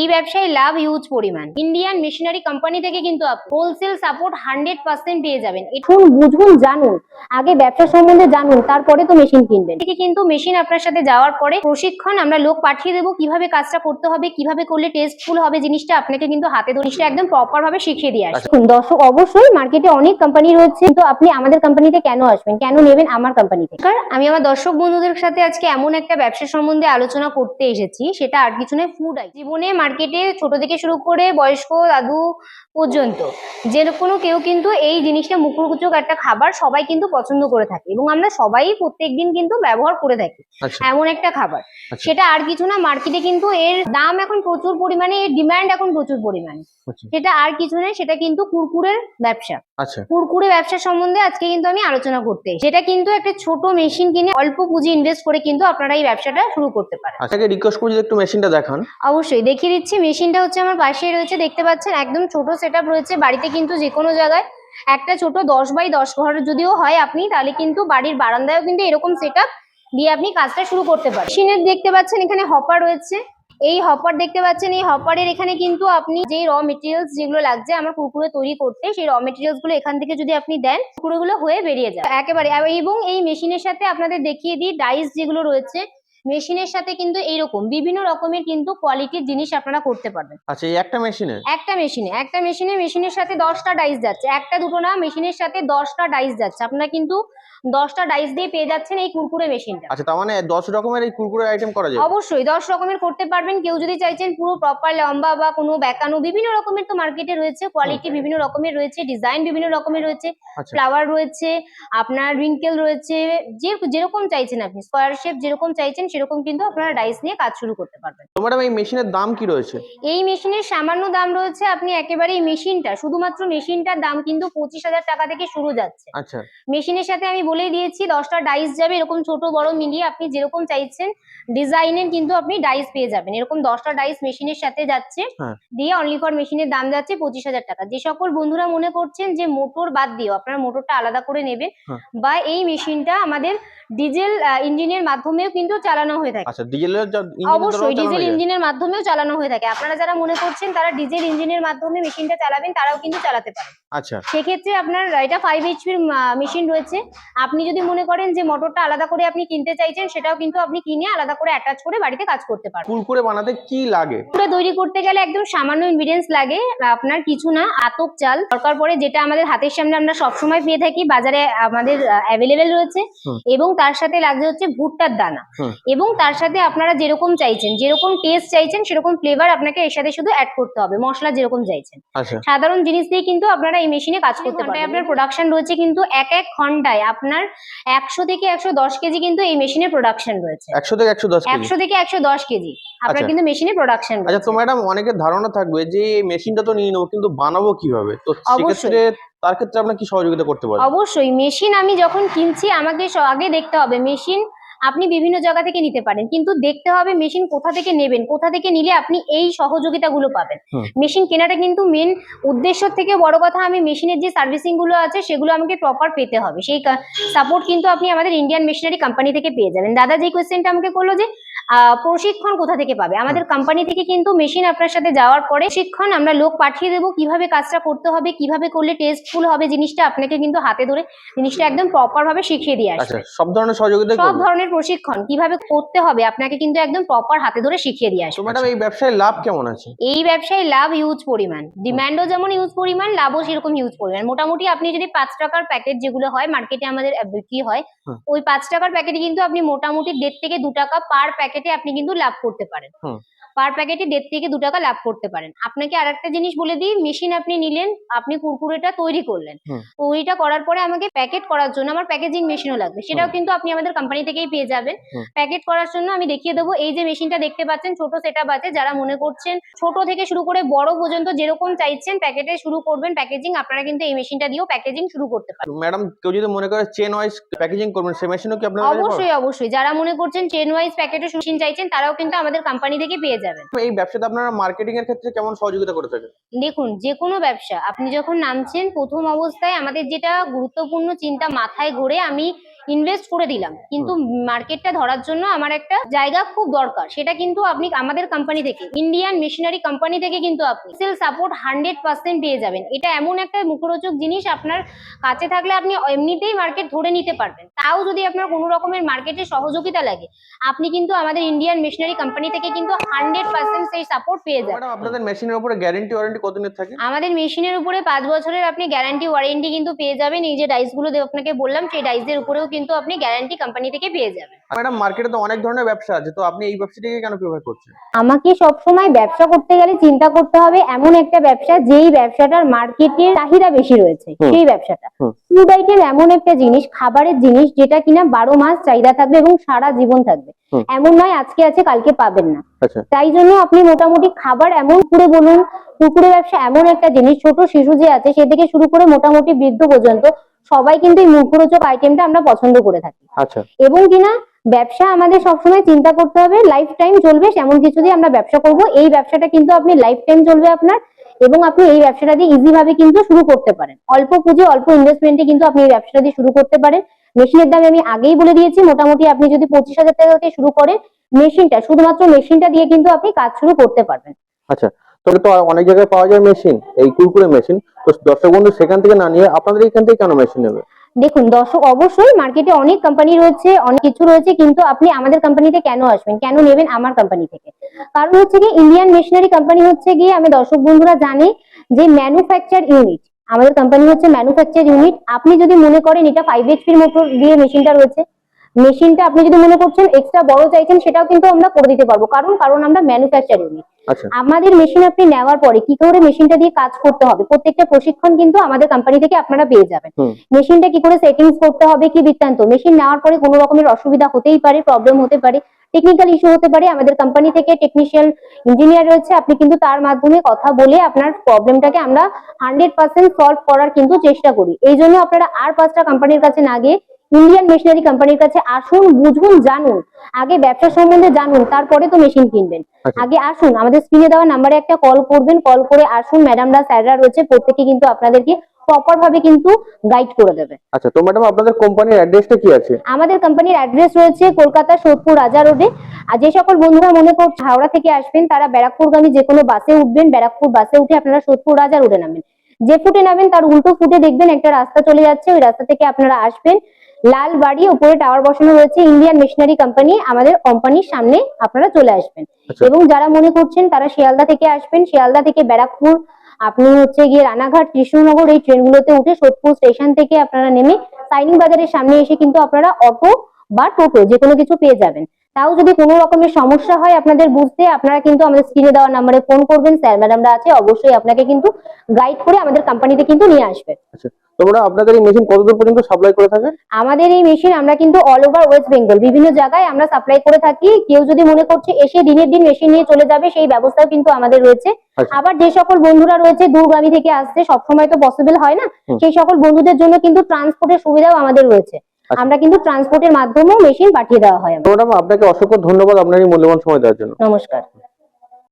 এই ব্যবসায় লাভ হিউজ পরিমাণ। ইন্ডিয়ান মেশিনারি কোম্পানি থেকে কিন্তু হোলসেল সাপোর্ট 100% পেয়ে যাবেন। এখন বুঝুন, জানুন, আগে ব্যবসা সম্বন্ধে জানুন, তারপরে তো মেশিন কিনবেন। ঠিক কিন্তু মেশিন আপনার সাথে যাওয়ার পরে প্রশিক্ষণ আমরা লোক পাঠিয়ে দেবো, কিভাবে কাজটা করতে হবে, কিভাবে করলে টেস্টফুল হবে জিনিসটা আপনাকে কিন্তু হাতে ধরে একদম প্রপার ভাবে শিখিয়ে দিয়ে আসবে। দর্শক, অবশ্যই মার্কেটে অনেক কোম্পানি রয়েছে, কিন্তু আপনি আমাদের কোম্পানিতে কেন আসবেন, কেন নেবেন আমার কোম্পানি থেকে? আমি আমার দর্শক বন্ধুদের সাথে আজকে এমন একটা ব্যবসা সম্বন্ধে আলোচনা করতে এসেছি, সেটা আর কিছু নয়, ফুড আইটেম। জীবনে মার্কেটে ছোট থেকে শুরু করে বয়স্ক দাদু পর্যন্ত যে কোনো কেউ কিন্তু এই জিনিসটা মুখরোচক একটা খাবার সবাই কিন্তু পছন্দ করে থাকে, এবং আমরা সবাই প্রত্যেকদিন কিন্তু ব্যবহার করে থাকি। এমন একটা খাবার, সেটা আর কিছু না, মার্কেটে কিন্তু এর দাম এখন প্রচুর পরিমাণে, এর ডিমান্ড এখন প্রচুর পরিমাণে। সেটা আর কিছু নয়, সেটা কিন্তু কুরকুরের ব্যবসা। কুরকুরে ব্যবসা সম্বন্ধে আজকে কিন্তু আমি আলোচনা করতে, যেটা কিন্তু একটা ছোট মেশিন কিনে অল্প পুঁজি ইনভেস্ট করে কিন্তু আপনারা এই ব্যবসাটা শুরু করতে পারেন। আপনাকে রিকোয়েস্ট করি যে একটু মেশিনটা দেখান। অবশ্যই দেখিয়ে দিচ্ছি। মেশিনটা হচ্ছে আমার পাশেই রয়েছে, দেখতে পাচ্ছেন, একদম ছোট সেটআপ রয়েছে। বাড়িতে কিন্তু যে কোনো জায়গায় একটা ছোট 10x10 ঘর যদিও হয় আপনি, তাহলে কিন্তু বাড়ির বারান্দায়ও কিন্তু এরকম সেটআপ দিয়ে আপনি কাজটা শুরু করতে পারেন। মেশিনের দেখতে পাচ্ছেন এখানে হপার রয়েছে, এই হপার দেখতে পাচ্ছেন, এই হপারের এখানে কিন্তু আপনি যে র মেটেরিয়ালস যেগুলো লাগছে আমার কুরকুরে তৈরি করতে, সেই র মেটেরিয়ালস গুলো এখান থেকে যদি আপনি দেন, কুরকুরেগুলো হয়ে বেরিয়ে যায় একেবারে। এবং এই মেশিনের সাথে আপনাদের দেখিয়ে দিই, ডাইস যেগুলো রয়েছে মেশিনের সাথে কিন্তু এইরকম বিভিন্ন রকমের কিন্তু কোয়ালিটির জিনিস আপনারা করতে পারবেন। আচ্ছা, এই একটা মেশিনে মেশিনের সাথে 10টা ডাইস যাচ্ছে, একটা দুটো না, মেশিনের সাথে 10টা ডাইস যাচ্ছে। আপনারা কিন্তু 10টা ডাইস দিয়ে পেয়ে যাচ্ছেন এই কুরকুরে মেশিনটা। আচ্ছা, তার মানে 10 রকমের এই কুরকুরে আইটেম করা যায়? অবশ্যই 10 রকমের করতে পারবেন। কেউ যদি চাইছেন পুরো প্রপার লম্বা বা কোনো বেঁকানো, বিভিন্ন রকমের তো মার্কেটে রয়েছে, কোয়ালিটি বিভিন্ন রকমের রয়েছে, ডিজাইন বিভিন্ন রকমের রয়েছে, ফ্লাওয়ার রয়েছে, আপনার রিঙ্কেল রয়েছে, যেরকম চাইছেন আপনি, স্কয়ার শেপ যেরকম চাইছেন সেরকম কিন্তু আপনারা ডাইস নিয়ে কাজ শুরু করতে পারবেন। তো ম্যাডাম, এই মেশিনের দাম কি রয়েছে? এই মেশিনের সামান্য দাম রয়েছে, আপনি একেবারে এই মেশিনটা, শুধুমাত্র মেশিনটার দাম কিন্তু 25,000 টাকা থেকে শুরু যাচ্ছে। আচ্ছা, মেশিনের সাথে আমি বলেই দিয়েছি 10টা ডাইস যাবে, এরকম ছোট বড় মিলিয়ে আপনি যেরকম চাইছেন ডিজাইনের কিন্তু আপনি ডাইস পেয়ে যাবেন। এরকম 10টা ডাইস মেশিনের সাথে যাচ্ছে, দিয়ে অনলি ফর মেশিনের দাম যাচ্ছে 25,000 টাকা। যে সকল বন্ধুরা মনে করছেন যে মোটর বাদ দিয়েও আপনারা মোটরটা আলাদা করে নেবেন, বা এই মেশিনটা আমাদের ডিজেল ইঞ্জিনের মাধ্যমেও কিন্তু চালানো হয়ে থাকে। আচ্ছা, ডিজেলের অবশ্যই ডিজেল ইঞ্জিনের মাধ্যমেও চালানো হয়ে থাকে। আপনারা যারা মনে করছেন তারা ডিজেল ইঞ্জিনের মাধ্যমে মেশিনটা চালাবেন, তারাও কিন্তু চালাতে পারেন। আচ্ছা, সেক্ষেত্রে আপনার এটা 5 এইচপির মেশিন রয়েছে। আপনি যদি মনে করেন যে মোটরটা আলাদা করে আপনি কিনতে চাইছেন, সেটাও কিন্তু আপনি কিনে আলাদা করে অ্যাটাচ করে বাড়িতে কাজ করতে পারবেন। কুরকুরে বানাতে কি লাগে? কুরকুরে তৈরি করতে গেলে একদম সামান্য ইনগ্রেডিয়েন্টস লাগে, আপনার কিছু না, আতপ চাল দরকার পড়ে, যেটা আমাদের হাতের সামনে আমরা সবসময় পেয়ে থাকি, বাজারে আমাদের অ্যাভেলেবেল রয়েছে, এবং তার সাথে লাগছে হচ্ছে ভুট্টার দানা, এবং তার সাথে আপনারা যেরকম চাইছেন, যেরকম টেস্ট চাইছেন সেরকম ফ্লেভার আপনাকে এর সাথে শুধু অ্যাড করতে হবে, মশলা যেরকম চাইছেন। সাধারণ জিনিস দিয়ে কিন্তু আপনারা এই মেশিনে কাজ করতে পারবেন। আপনার প্রোডাকশন রয়েছে কিন্তু এক এক ঘন্টায় আপনার 100 থেকে 110 কেজি কিন্তু এই মেশিনের প্রোডাকশন রয়েছে। 100 থেকে 110 কেজি? 100 থেকে 110 কেজি আপনার কিন্তু মেশিনে প্রোডাকশন রয়েছে। আচ্ছা, তো ম্যাডাম, অনেকের ধারণা থাকবে যে এই মেশিনটা তো নিয়ে নেবো, কিন্তু বানাবো কিভাবে? তো সেক্ষেত্রে তার ক্ষেত্রে আপনারা কি সহযোগিতা করতে পারেন? অবশ্যই, মেশিন আমি যখন কিনছি আমাকে আগে দেখতে হবে, মেশিন আপনি বিভিন্ন জায়গা থেকে নিতে পারেন, কিন্তু দেখতে হবে মেশিন কোথা থেকে নেবেন, কোথা থেকে নিলে আপনি এই সহযোগিতাগুলো পাবেন। মেশিন কেনাটা কিন্তু মেন উদ্দেশ্য থেকে বড় কথা, আমি মেশিনের যে সার্ভিসিং গুলো আছে সেগুলো আমাকে প্রপার পেতে হবে, সেই সাপোর্ট কিন্তু আপনি আমাদের ইন্ডিয়ান মেশিনারি কোম্পানি থেকে পেয়ে যাবেন। দাদা যে কোয়েশ্চেনটা আমাকে করলো যে প্রশিক্ষণ কোথা থেকে পাবে, আমাদের কোম্পানি থেকে কিন্তু মেশিন আপনার সাথে যাওয়ার পরে প্রশিক্ষণ আমরা লোক পাঠিয়ে দেবো, কিভাবে কাজটা করতে হবে, কিভাবে করলে টেস্টফুল হবে জিনিসটা আপনাকে কিন্তু হাতে ধরে জিনিসটা একদম প্রপার ভাবে শিখিয়ে দিয়ে আসবে। সব ধরনের সহযোগিতা, সব ধরনের প্রশিক্ষণ কিভাবে করতে হবে আপনাকে কিন্তু একদম প্রপার হাতে ধরে শিখিয়ে দিয়ে আসবে। ম্যাডাম, এই ব্যবসায় লাভ কেমন আছে? এই ব্যবসায় লাভ হিউজ পরিমাণ, ডিমান্ডও যেমন হিউজ পরিমাণ, লাভও সেরকম হিউজ পরিমাণ। মোটামুটি আপনি যদি 5 টাকার প্যাকেট যেগুলো হয় মার্কেটে আমাদের বিক্রি হয়, ওই 5 টাকার প্যাকেটে কিন্তু আপনি মোটামুটি 1.5 থেকে 2 টাকা পার প্যাকেটে আপনি কিন্তু লাভ করতে পারেন। পার প্যাকেটে 1.5 থেকে 2 টাকা লাভ করতে পারেন। আপনাকে আরেকটা জিনিস বলে দিই, মেশিন আপনি নিলেন, আপনি কুরকুরেটা তৈরি করলেন, তৈরিটা করার পরে আমাকে প্যাকেট করার জন্য আমার প্যাকেজিং মেশিনও লাগবে, সেটাও কিন্তু আপনি আমাদের কোম্পানি থেকেই পেয়ে যাবেন। প্যাকেট করার জন্য আমি দেখিয়ে দেবো, এই যে মেশিনটা দেখতে পাচ্ছেন ছোট সেটআপ আছে, যারা মনে করছেন ছোট থেকে শুরু করে বড় পর্যন্ত যেরকম চাইছেন প্যাকেটে শুরু করবেন প্যাকেজিং, আপনারা কিন্তু এই মেশিনটা দিয়েও প্যাকেজিং শুরু করতে পারেন। ম্যাডাম, কেউ যদি মনে করে চেন ওয়াইজ প্যাকেজিং করবেন, সেই মেশিনও কি আপনারা? অবশ্যই, যারা মনে করছেন চেন ওয়াইজ প্যাকেটে মেশিন চাইছেন তারাও কিন্তু আমাদের কোম্পানি থেকে পেয়ে যাবেন। এই ব্যবসাতে আপনারা মার্কেটিং এর ক্ষেত্রে কেমন সহযোগিতা করে থাকেন? দেখুন, যে কোনো ব্যবসা আপনি যখন নামছেন প্রথম অবস্থায় আমাদের যেটা গুরুত্বপূর্ণ চিন্তা মাথায় ঘুরে, আমি ইনভেস্ট করে দিলাম, কিন্তু মার্কেটটা ধরার জন্য আমার একটা জায়গা খুব দরকার, সেটা কিন্তু আপনি আমাদের কোম্পানি থেকে, ইন্ডিয়ান মেশিনারি কোম্পানি থেকে কিন্তু আপনি সেল সাপোর্ট 100% পেয়ে যাবেন। এটা এমন একটা মুখরোচক জিনিস, আপনার কাছে থাকলে আপনি এমনিতেই মার্কেট ধরে নিতে পারবেন। তাও যদি আপনার কোনো রকমের মার্কেটে সহযোগিতা লাগে, আপনি কিন্তু আমাদের ইন্ডিয়ান মেশিনারি কোম্পানি থেকে কিন্তু 100% সেই সাপোর্ট পেয়ে যাবেন। ম্যাডাম আপনাদের মেশিনের উপরে গ্যারান্টি ওয়ারেন্টি কতদিনের থাকে? আমাদের মেশিনের উপরে 5 বছরের আপনি গ্যারান্টি ওয়ারেন্টি কিন্তু পেয়ে যাবেন। এই যে ডাইস গুলো আপনাকে বললাম, সেই ডাইসের উপরেও কিন্তু আপনি গ্যারান্টি কোম্পানি থেকে পেয়ে যাবেন। ম্যাডাম মার্কেটে তো অনেক ধরনের ব্যবসা আছে, তো আপনি এই ব্যবসাটাকে কেন প্রেফার করছেন? আমাকে সবসময় ব্যবসা করতে গেলে চিন্তা করতে হবে এমন একটা ব্যবসা যেই ব্যবসাটার মার্কেটের চাহিদা বেশি রয়েছে, সেই ব্যবসাটা। ফুড আইটেম এমন একটা জিনিস, খাবারের জিনিস, যেটা কিনা 12 মাস চাহিদা থাকবে এবং সারা জীবন থাকবে। এমন নয় আজকে আছে কালকে পাবেন না। তাই জন্য আপনি মোটামুটি খাবার, এমন করে বলুন কুকুরের ব্যবসা এমন একটা জিনিস, ছোট শিশু যে আছে সে থেকে শুরু করে মোটামুটি বৃদ্ধ পর্যন্ত সবাই কিন্তু এই মুখরোচক আইটেমটা আমরা পছন্দ করে থাকি। এবং কিনা ব্যবসা আমাদের সবসময় চিন্তা করতে হবে লাইফ টাইম চলবে এমন কিছু দিয়ে আমরা ব্যবসা করব। এই ব্যবসাটা কিন্তু আপনি লাইফ টাইম চলবে আপনার, এবং আপনি এই ব্যবসাটা দিয়ে ইজি ভাবে কিন্তু শুরু করতে পারেন। অল্প পুঁজি অল্প ইনভেস্টমেন্টে কিন্তু আপনি এই ব্যবসাটা দিয়ে শুরু করতে পারেন। মেশিনের দাম আমি আগেই বলে দিয়েছি, মোটামুটি আপনি যদি 25,000 টাকা থেকে শুরু করেন, মেশিনটা, শুধুমাত্র মেশিনটা দিয়ে কিন্তু আপনি কাজ শুরু করতে পারবেন। তবে তো অনেক জায়গায় পাওয়া যায় মেশিন, এই কুরকুরে মেশিন, তো দর্শক বন্ধু সেখান থেকে না নিয়ে আপনাদের এখান থেকে কেন মেশিন নেবে? দেখুন দর্শক, অবশ্যই মার্কেটে অনেক কোম্পানি রয়েছে, অনেক কিছু রয়েছে, কিন্তু আপনি আমাদের কোম্পানিতে কেন আসবেন, কেন নেবেন আমার কোম্পানি থেকে? কারণ হচ্ছে কি, ইন্ডিয়ান মেশিনারি কোম্পানি হচ্ছে গিয়ে, আমি দর্শক বন্ধুরা জানে যে ম্যানুফ্যাকচার ইউনিট। আমাদের কোম্পানি হচ্ছে ম্যানুফ্যাকচার ইউনিট। আপনি যদি মনে করেন এটা 5 HP মোটর দিয়ে মেশিনটা রয়েছে, মেশিনটা আপনি যদি মনে করছেন এক্সট্রা বড় চাইছেন, সেটাও কিন্তু আমরা করে দিতে পারবো। কারণ আমরা ম্যানুফ্যাকচার ইউনিট। আমাদের মেশিন আপনি নেওয়ার পরে কি করে মেশিনটা দিয়ে কাজ করতে হবে, প্রত্যেকটা প্রশিক্ষণ কিন্তু আমাদের কোম্পানি থেকে আপনারা পেয়ে যাবেন। মেশিনটা কি করে সেটিংস করতে হবে, কি বৃত্তান্ত, মেশিন নেওয়ার পরে কোনো রকমের অসুবিধা হতেই পারে, প্রবলেম হতে পারে, টেকনিক্যাল ইস্যু হতে পারে, আমাদের কোম্পানি থেকে টেকনিশিয়ান ইঞ্জিনিয়ার রয়েছে, আপনি কিন্তু তার মাধ্যমে কথা বলে আপনার প্রবলেমটাকে আমরা 100% সলভ করার কিন্তু চেষ্টা করি। এই জন্য আপনারা আর 5টা কোম্পানির কাছে না গিয়ে ইন্ডিয়ান মেশিনারি কোম্পানির কাছে আসুন, বুঝুন, জানুন, আগে ব্যবসা সম্বন্ধে জানুন, তারপরে তো মেশিন কিনবেন। আগে আসুন, আমাদের স্ক্রিনে দেওয়া নাম্বারে একটা কল করবেন, কল করে আসুন, ম্যাডামরা স্যাররা রয়েছে, প্রত্যেকে কিন্তু আপনাদেরকে প্রপার ভাবে কিন্তু গাইড করে দেবে। তো ম্যাডাম আপনাদের কোম্পানির অ্যাড্রেসটা কি আছে? আমাদের কোম্পানির অ্যাড্রেস রয়েছে কলকাতা সোদপুর রাজা রোডে। আর যে সকল বন্ধুরা মনে করছে হাওড়া থেকে আসবেন, তারা ব্যারাকপুরগামী যে কোনো বাসে উঠবেন, ব্যারাকপুর বাসে উঠে আপনারা সোদপুর রাজা রোডে নামবেন। যে ফুটে নামেন তার উল্টো ফুটে দেখবেন একটা রাস্তা চলে যাচ্ছে, ওই রাস্তা থেকে আপনারা আসবেন, লাল বাড়ি, উপরে টাওয়ার বসানো রয়েছে ইন্ডিয়ান মেশিনারি কোম্পানি, আমাদের কোম্পানির সামনে আপনারা চলে আসবেন। এবং যারা মনে করছেন তারা শিয়ালদা থেকে আসবেন, শিয়ালদা থেকে ব্যারাকপুর, আপনি হচ্ছে গিয়ে রানাঘাট, কৃষ্ণনগর এই ট্রেনগুলোতে উঠে সোদপুর স্টেশন থেকে আপনারা নেমে সাইনিং বাজারের সামনে এসে কিন্তু আপনারা অটো বা টোটো যে কোনো কিছু পেয়ে যাবেন। তাও যদি কোনো রকমের সমস্যা হয় আপনাদের বুঝতে, আপনারা কিন্তু আমাদের স্ক্রিনে দেওয়া নাম্বারে ফোন করবেন, স্যার ম্যাডামরা আছে, অবশ্যই আপনাকে কিন্তু গাইড করে আমাদের কোম্পানিতে কিন্তু নিয়ে আসবে। তোমরা আপনাদের এই মেশিন কতদূর পর্যন্ত সাপ্লাই করে থাকেন? আমাদের এই মেশিন আমরা কিন্তু অল ওভার ওয়েস্ট বেঙ্গল বিভিন্ন জায়গায় আমরা সাপ্লাই করে থাকি। কেউ যদি মনে করছে এসে দিনের দিন মেশিন নিয়ে চলে যাবে, সেই ব্যবস্থাও কিন্তু আমাদের রয়েছে। আবার যে সকল বন্ধুরা রয়েছে দূরগামী থেকে আসছে, সবসময় তো পসিবল হয় না, সেই সকল বন্ধুদের জন্য কিন্তু ট্রান্সপোর্টের সুবিধাও আমাদের রয়েছে। আমরা কিন্তু ট্রান্সপোর্টের মাধ্যমেও মেশিন পাঠিয়ে দেওয়া হয়। ম্যাডাম আপনাকে অসংখ্য ধন্যবাদ আপনার এই মূল্যবান সময় দেওয়ার জন্য। নমস্কার।